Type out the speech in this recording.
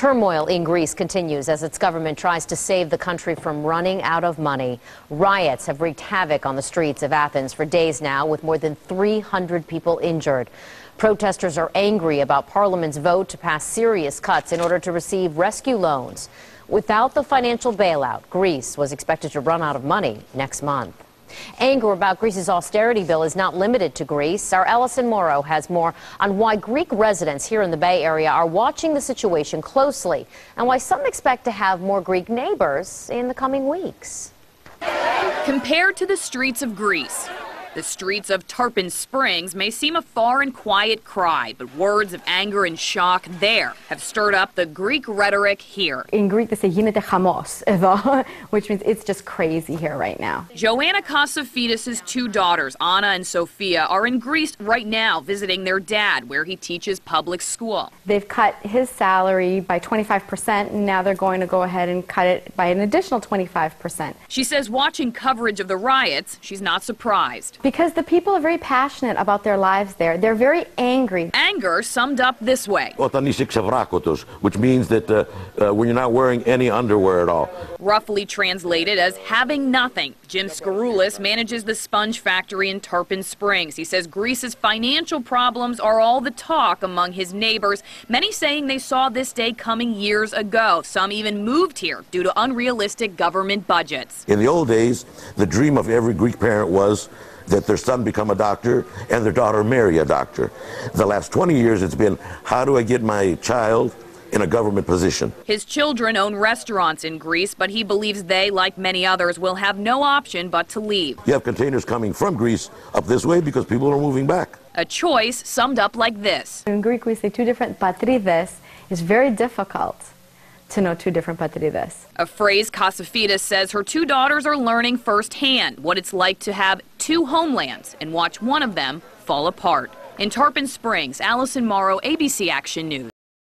Turmoil in Greece continues as its government tries to save the country from running out of money. Riots have wreaked havoc on the streets of Athens for days now, with more than 300 people injured. Protesters are angry about Parliament's vote to pass serious cuts in order to receive rescue loans. Without the financial bailout, Greece was expected to run out of money next month. Anger about Greece's austerity bill is not limited to Greece. Our Allison Morrow has more on why Greek residents here in the Bay Area are watching the situation closely and why some expect to have more Greek neighbors in the coming weeks. Compared to the streets of Greece, the streets of Tarpon Springs may seem a far and quiet cry, but words of anger and shock there have stirred up the Greek rhetoric here. In Greek, they say γίνεται χαμός εδώ, which means it's just crazy here right now. Joanna Kasafidis' two daughters, Anna and Sophia, are in Greece right now visiting their dad, where he teaches public school. They've cut his salary by 25%, and now they're going to go ahead and cut it by an additional 25%. She says watching coverage of the riots, she's not surprised. Because the people are very passionate about their lives there. They're very angry. Anger summed up this way. Όταν είσαι ξεβράκωτος, which means that when you're not wearing any underwear at all. Roughly translated as having nothing. Jim Skaroulis manages the sponge factory in Tarpon Springs. He says Greece's financial problems are all the talk among his neighbors, many saying they saw this day coming years ago. Some even moved here due to unrealistic government budgets. In the old days, the dream of every Greek parent was that their son become a doctor and their daughter marry a doctor. The last 20 years it's been, how do I get my child in a government position? His children own restaurants in Greece, but he believes they, like many others, will have no option but to leave. You have containers coming from Greece up this way because people are moving back. A choice summed up like this. In Greek, we say two different patrides. It's very difficult to know two different patrides. A phrase Kasafidis says her two daughters are learning firsthand what it's like to have two homelands and watch one of them fall apart. In Tarpon Springs, Allison Morrow, ABC Action News.